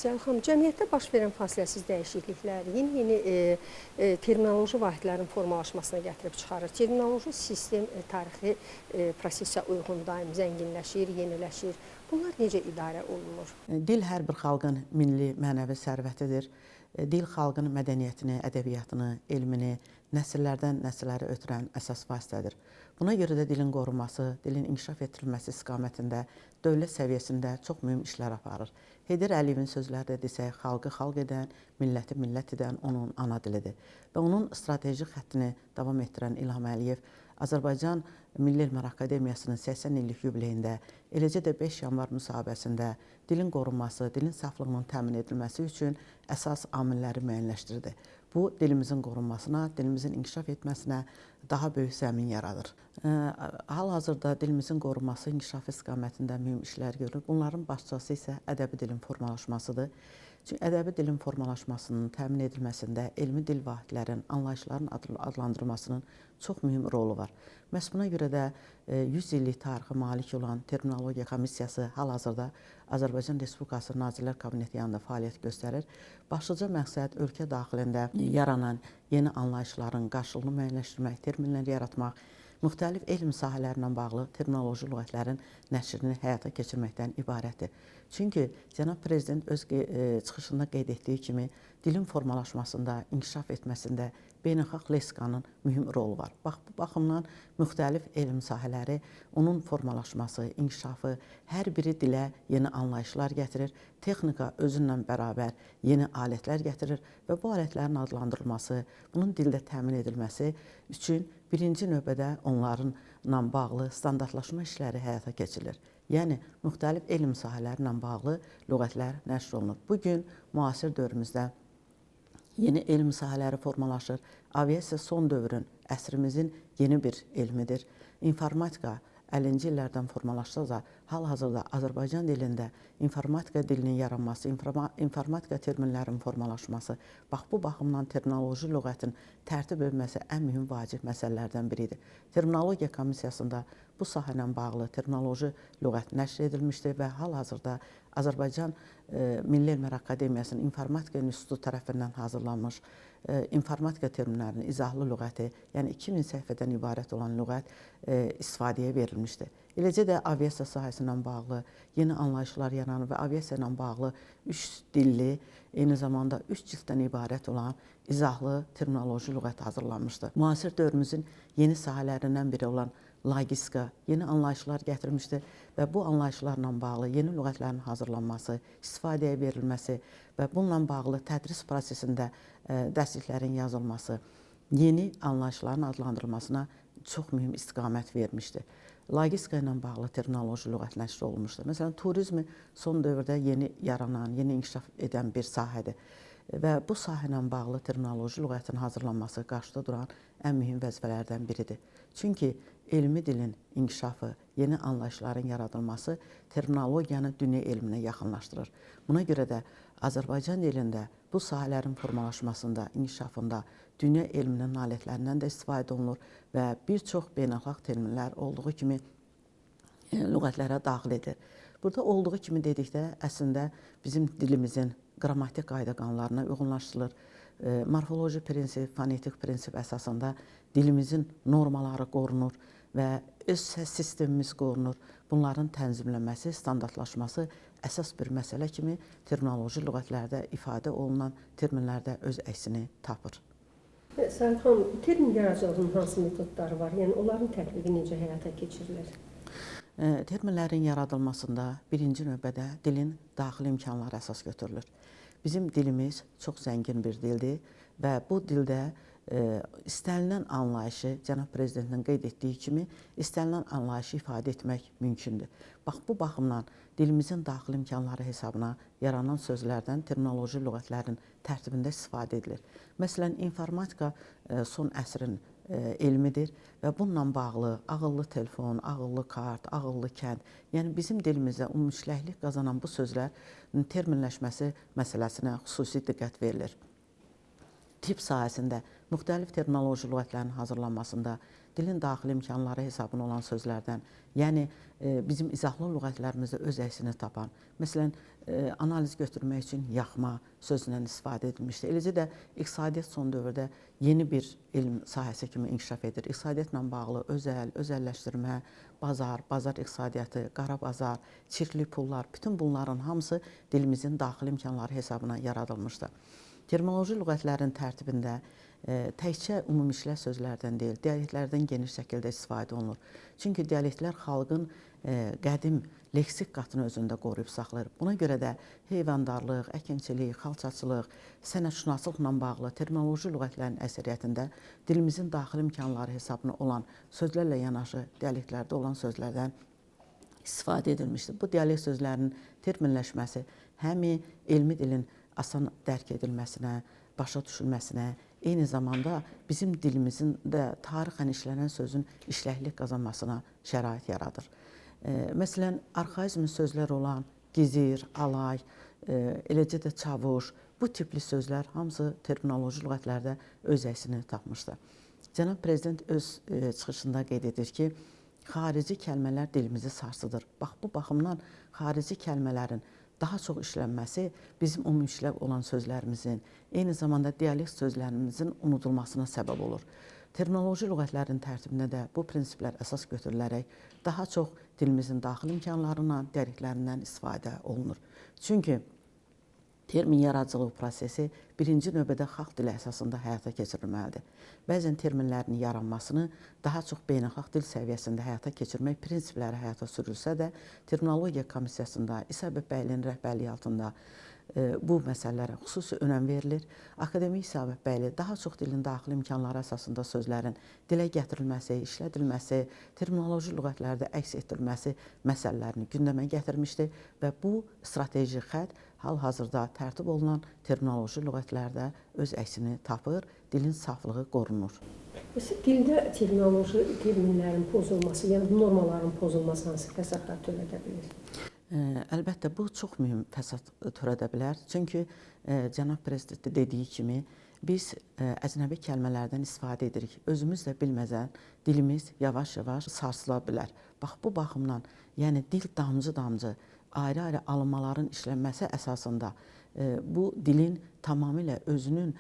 Zəhl xanım, cəmiyyətdə baş verən fasiləsiz dəyişikliklər yeni terminoloji vahidlərin formalaşmasına gətirib çıxarır. Terminoloji sistem tarixi prosesə uyğun daim zənginləşir, yeniləşir. Bunlar necə idarə olunur? Dil hər bir xalqın milli mənəvi sərvətidir. Dil xalqın mədəniyyətini, ədəbiyyatını, elmini nəsillərdən nəsillərə ötürən əsas vasitədir. Buna görə də dilin qorunması, dilin inkişaf etdirilməsi istiqamətində dövlət səviyyəsində çox mühüm işlər aparır. Heydər Əliyevin sözlərdə desək, xalqı xalq edən, milləti millət edən onun ana dilidir. Və onun strateji xəttini davam etdirən İlham Əliyev Azərbaycan Milli Elmlər Akademiyasının 80 illik yubileyində, eləcə də 5 yanvar müsahibəsində dilin qorunması, dilin saflığının təmin edilməsi üçün əsas amilləri müəyyənləşdirdi. Bu, dilimizin qorunmasına, dilimizin inkişaf etməsinə daha böyük zəmin yaradır. Hal-hazırda dilimizin qorunması, inkişafı istiqamətində mühüm işlər görülür. Bunların başlıcası isə ədəbi dilin formalaşmasıdır. Çünki ədəbi dilin formalaşmasının təmin edilməsində elmi dil vahidlərin, anlayışların adlandırılmasının çox mühüm rolu var. Məhz buna görə də 100 illik tarixi malik olan Terminologiya Komissiyası hal-hazırda Azərbaycan Respublikası Nazirlər Kabineti yanında fəaliyyət göstərir. Başlıca məqsəd ölkə daxilində yaranan yeni anlayışların qarşılığını müəyyənləşdirmək, terminlər yaratmaq, müxtəlif elm sahələrlə bağlı terminoloji lüğətlərin nəşrini həyata keçirməkdən ibarətdir. Çünki Cənab Prezident öz çıxışında qeyd etdiyi kimi dilin formalaşmasında, inkişaf etməsində beynəlxalq leksikanın mühüm rolu var. Bax, bu baxımdan müxtəlif elm sahələri, onun formalaşması, inkişafı, hər biri dilə yeni anlayışlar gətirir, texnika özünlə bərabər yeni alətlər gətirir və bu alətlərin adlandırılması, bunun dildə təmin edilməsi üçün birinci növbədə onlarla bağlı standartlaşma işləri həyata keçirilir. Yəni, müxtəlif elm sahələri ilə bağlı lüğətlər nəşr olunur. Bugün müasir dövrümüzdə yeni elm sahələri formalaşır. Aviasiya son dövrün, əsrimizin yeni bir elmidir. İnformatika 50-ci illərdən formalaşsa da, hal-hazırda Azərbaycan dilində informatika dilinin yaranması, informatika terminlərinin formalaşması, bax, bu baxımdan terminoloji lüğətin tərtib edilməsi ən mühüm vacib məsələlərdən biridir. Terminologiya Komissiyasında bu sahə ilə bağlı terminoloji lüğət nəşr edilmişdir və hal-hazırda Azərbaycan Milli Elmlər Akademiyasının İnformatika İnstitutu tərəfindən hazırlanmış informatika terminlərinin izahlı lüğəti, yəni 2000 səhifədən ibarət olan lüğət istifadəyə verilmişdir. Eləcə də aviasiya sahəsi ilə bağlı yeni anlayışlar yaranır və aviasiya ilə bağlı 3 dilli, eyni zamanda 3 cilddən ibarət olan izahlı terminoloji lüğət hazırlanmışdır. Müasir dövrümüzün yeni sahələrindən biri olan logistika yeni anlayışlar gətirmişdir və bu anlayışlarla bağlı yeni lüğətlərin hazırlanması, istifadəyə verilməsi və bununla bağlı tədris prosesində dərsliklərin yazılması, yeni anlayışların adlandırılmasına çox mühüm istiqamət vermişdir. Logistika ilə bağlı terminoloji lüğət nəşr olunmuşdur. Məsələn, turizmi son dövrdə yeni yaranan, yeni inkişaf edən bir sahədir və bu sahə ilə bağlı terminoloji lüğətin hazırlanması qarşıda duran ən mühüm vəzifələrdən biridir. Çünki elmi dilin inkişafı, yeni anlayışların yaradılması terminologiyanı dünya elminə yaxınlaşdırır. Buna görə də Azərbaycan dilində bu sahələrin formalaşmasında, inkişafında dünya elminin alətlərindən də istifadə olunur və bir çox beynəlxalq terminlər olduğu kimi lüğətlərə daxil edir. Burada olduğu kimi dedikdə əslində bizim dilimizin qrammatik qayda-qanunlarına uyğunlaşdırılır. Morfoloji prinsip, fonetik prinsip əsasında dilimizin normaları qorunur və öz səs sistemimiz qorunur. Bunların tənzimlənməsi, standartlaşması əsas bir məsələ kimi terminoloji lüğətlərdə ifadə olunan terminlərdə öz əksini tapır. Zəhl xanım, termin yaradıcılığının hansı metodları var? Yəni, onların tətbiqi necə həyata keçirilir? Terminlərin yaradılmasında birinci növbədə dilin daxili imkanları əsas götürülür. Bizim dilimiz çox zəngin bir dildir və bu dildə istənilən anlayışı, Cənab Prezidentin qeyd etdiyi kimi, istənilən anlayışı ifadə etmək mümkündür. Bax, bu baxımdan dilimizin daxili imkanları hesabına yaranan sözlərdən terminoloji lüğətlərin tərtibində istifadə edilir. Məsələn, informatika son əsrin elmidir və bununla bağlı ağıllı telefon, ağıllı kart, ağıllı kənd, yəni bizim dilimizdə ümumiliklik qazanan bu sözlərin terminləşməsi məsələsinə xüsusi diqqət verilir. Tip sahəsində müxtəlif terminoloji lüğətlərin hazırlanmasında dilin daxili imkanları hesabına olan sözlərdən, yəni bizim izahlı lüğətlərimizdə öz əksini tapan, məsələn, analiz götürmək üçün yaxma sözündən istifadə edilmişdir. Eləcə də iqtisadiyyat son dövrdə yeni bir elm sahəsi kimi inkişaf edir. İqtisadiyyatla bağlı özəlləşdirmə, bazar iqtisadiyyatı, qara bazar, çirkli pullar, bütün bunların hamısı dilimizin daxili imkanları hesabına yaradılmışdır. Terminoloji lüğətlərin tərtibində təkcə ümumiliklə sözlərdən deyil, dialektlərdən geniş şəkildə istifadə olunur. Çünki dialektlər xalqın qədim leksik qatını özündə qoruyub saxlayır. Buna görə də heyvandarlıq, əkinçilik, xalçaçılıq, sənətşünaslılıqla bağlı terminoloji lüğətlərin əksəriyyətində dilimizin daxili imkanları hesabına olan sözlərlə yanaşı dialektlərdə olan sözlərdən istifadə edilmişdir. Bu dialekt sözlərinin terminləşməsi həm elmi dilin asan dərk edilməsinə, başa düşülməsinə, eyni zamanda bizim dilimizin də tarixən işlənən sözün işləklik qazanmasına şərait yaradır. Məsələn, arxaizm sözlər olan gizir, alay, eləcə də çavuş, bu tipli sözlər hamısı terminoloji lüğətlərdə öz əksini tapmışdır. Cənab Prezident öz çıxışında qeyd edir ki, xarici kəlmələr dilimizi sarsıdır. Bax, bu baxımdan xarici kəlmələrin daha çox işlənməsi bizim ümumiliklə olan sözlərimizin, eyni zamanda dialekt sözlərimizin unudulmasına səbəb olur. Terminoloji lüğətlərin tərtibində də bu prinsiplər əsas götürülərək daha çox dilimizin daxili imkanlarından, dialektlərindən istifadə olunur. Çünki termin yaradıcılığı prosesi birinci növbədə xalq dili əsasında həyata keçirilməlidir. Bəzən terminlərin yaranmasını daha çox beynəlxalq dil səviyyəsində həyata keçirmək prinsipləri həyata sürülsə də, Terminologiya Komissiyasında İsa Bəbəylinin rəhbərliyi altında bu məsələlərə xüsusi önəm verilir. Akademik İsa Bəbəyli daha çox dilin daxili imkanları əsasında sözlərin dilə gətirilməsi, işlədilməsi, terminoloji lüğətlərdə əks etdirilməsi məsələlərini gündəmə gətirmişdir və bu strateji xətt hal-hazırda tərtib olunan terminoloji lüğətlərdə öz əksini tapır, dilin saflığı qorunur. Məsələn, dildə terminoloji terminlərin pozulması, yəni normaların pozulması hansı fəsadlar törədə bilir? Əlbəttə, bu çox mühüm fəsad törədə bilər. Çünki Cənab Prezident dediyi kimi biz əcnəbi kəlmələrdən istifadə edirik. Özümüz də bilməzən dilimiz yavaş-yavaş sarsıla bilər. Bax, bu baxımdan, yəni dil damcı-damcı, ayrı-ayrı alınmaların işlənməsi əsasında bu dilin tamamilə özünün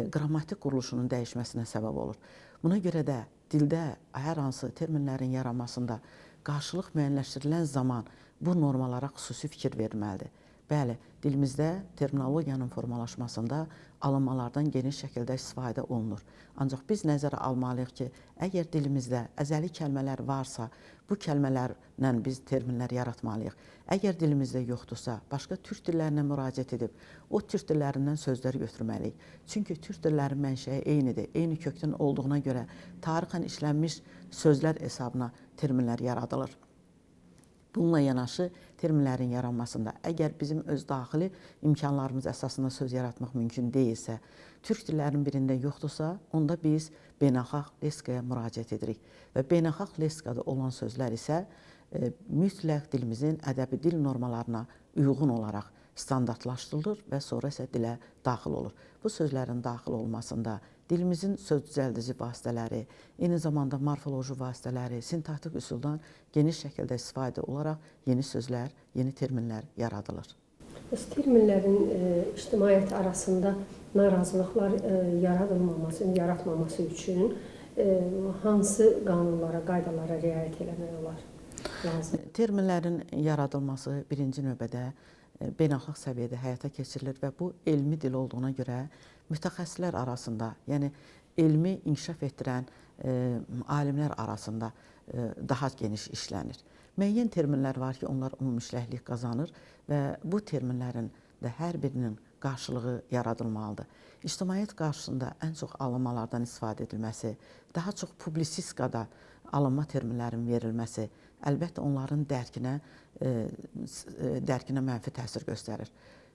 qrammatik quruluşunun dəyişməsinə səbəb olur. Buna görə də dildə hər hansı terminlərin yaranmasında qarşılıq müəyyənləşdirilən zaman bu normalara xüsusi fikir verilməlidir. Bəli, dilimizdə terminologiyanın formalaşmasında alınmalardan geniş şəkildə istifadə olunur. Ancaq biz nəzərə almalıyıq ki, əgər dilimizdə əzəli kəlmələr varsa, bu kəlmələrlə biz terminlər yaratmalıyıq. Əgər dilimizdə yoxdursa, başqa türk dillərinə müraciət edib, o türk dillərindən sözlər götürməliyik. Çünki türk dillərin mənşəyi eynidir, eyni kökdən olduğuna görə tarixən işlənmiş sözlər hesabına terminlər yaradılır. Bununla yanaşı terminlərin yaranmasında əgər bizim öz daxili imkanlarımız əsasında söz yaratmaq mümkün deyilsə, türk dillərinin birində yoxdursa, onda biz beynəlxalq leskaya müraciət edirik. Və beynəlxalq leskada olan sözlər isə mütləq dilimizin ədəbi dil normalarına uyğun olaraq standartlaşdırılır və sonra isə dilə daxil olur. Bu sözlərin daxil olmasında dilimizin söz düzəldici vasitələri, eyni zamanda morfoloji vasitələri, sintaktik üsuldan geniş şəkildə istifadə olaraq yeni sözlər, yeni terminlər yaradılır. Bəs terminlərin ictimaiyyət arasında narazılıqlar yaratmaması üçün hansı qanunlara, qaydalara riayət eləmək olar? Terminlərin yaradılması birinci növbədə beynəlxalq səviyyədə həyata keçirilir və bu elmi dil olduğuna görə mütəxəssislər arasında, yəni elmi inkişaf etdirən alimlər arasında daha geniş işlənir. Müəyyən terminlər var ki, onlar ümumiliklik qazanır və bu terminlərin də hər birinin qarşılığı yaradılmalıdır. İctimaiyyət qarşısında ən çox alınmalardan istifadə edilməsi, daha çox publisistikada alınma terminlərin verilməsi, əlbəttə onların dərkinə mənfi təsir göstərir.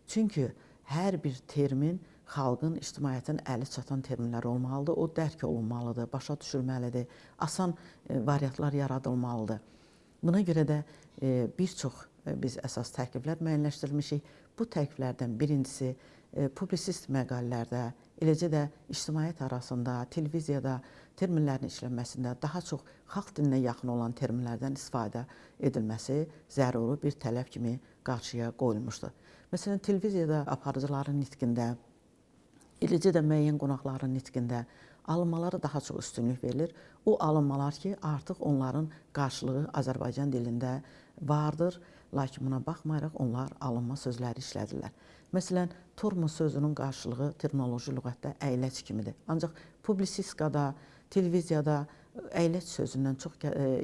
Çünki hər bir termin xalqın, ictimaiyyətin əli çatan terminlər olmalıdır, o dərk olunmalıdır, başa düşülməlidir, asan variantlar yaradılmalıdır. Buna görə də bir çox biz əsas tərkiblər müəyyənləşdirmişik. Bu tərkiblərdən birincisi publisist məqalələrdə, eləcə də ictimaiyyət arasında, televiziyada terminlərin işlənməsində daha çox xalq dilinə yaxın olan terminlərdən istifadə edilməsi zəruri bir tələb kimi qarşıya qoyulmuşdur. Məsələn, televiziyada aparıcıların nitqində, eləcə də müəyyən qonaqların nitqində alınmalara daha çox üstünlük verilir. O alınmalar ki, artıq onların qarşılığı Azərbaycan dilində vardır, lakin buna baxmayaraq onlar alınma sözləri işlədirlər. Məsələn, tormos sözünün qarşılığı terminoloji lüğətdə əyləc kimidir. Ancaq publisistikada, televiziyada əyləc sözündən çox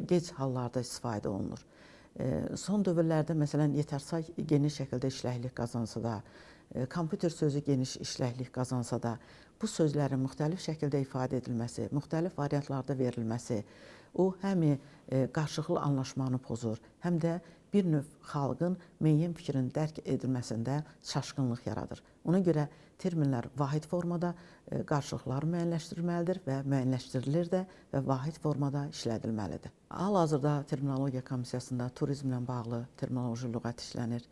gec hallarda istifadə olunur. Son dövrlərdə məsələn yetərsay geniş şəkildə işləklik qazansa da, kompüter sözü geniş işləklik qazansa da, bu sözlərin müxtəlif şəkildə ifadə edilməsi, müxtəlif variantlarda verilməsi, o həm qarşılıqlı anlaşmanı pozur, həm də bir növ xalqın müəyyən fikrin dərk edilməsində çaşqınlıq yaradır. Ona görə terminlər vahid formada qarşılıqlar müəyyənləşdirilməlidir və müəyyənləşdirilir də və vahid formada işlədilməlidir. Hal-hazırda Terminologiya Komissiyasında turizmlə bağlı terminoloji lüğət işlənir.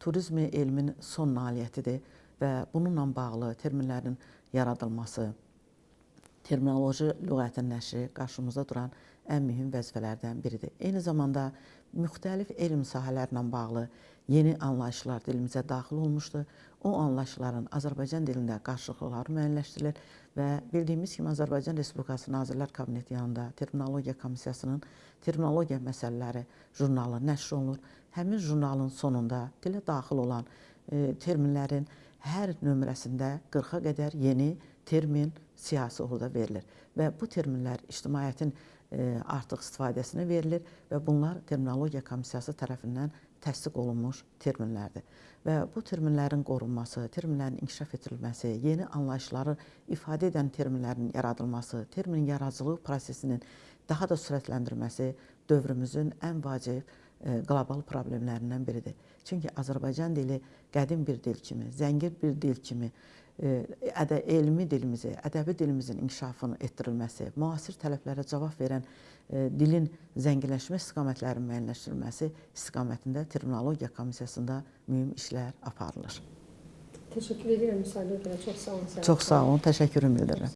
Turizm elmin son nailiyyətidir və bununla bağlı terminlərin yaradılması, terminoloji lüğətin nəşri qarşımızda duran ən mühüm vəzifələrdən biridir. Eyni zamanda müxtəlif elm sahələrlə bağlı yeni anlayışlar dilimizə daxil olmuşdur. O anlayışların Azərbaycan dilində qarşılıqları müəyyənləşdirilir və bildiyimiz kimi Azərbaycan Respublikası Nazirlər Kabineti yanında Terminologiya Komissiyasının terminologiya məsələləri jurnalı nəşr olunur. Həmin jurnalın sonunda dilə daxil olan terminlərin hər nömrəsində 40-a qədər yeni termin siyahısı orada verilir və bu terminlər ictimaiyyətin artıq istifadəsinə verilir və bunlar Terminologiya Komissiyası tərəfindən təsdiq olunmuş terminlərdir. Və bu terminlərin qorunması, terminlərin inkişaf etdirilməsi, yeni anlayışları ifadə edən terminlərin yaradılması, termin yaradıcılığı prosesinin daha da sürətləndirilməsi dövrümüzün ən vacib qlobal problemlərindən biridir. Çünki Azərbaycan dili qədim bir dil kimi, zəngin bir dil kimi elmi dilimizi, ədəbi dilimizin inkişafının etdirilməsi, müasir tələblərə cavab verən dilin zənginləşmə istiqamətlərinin müəyyənləşdirilməsi istiqamətində Terminologiya Komissiyasında mühüm işlər aparılır. Təşəkkür edirəm müsahibəyə görə. Çox sağ olun. Çox sağ olun, təşəkkürümü bildirirəm.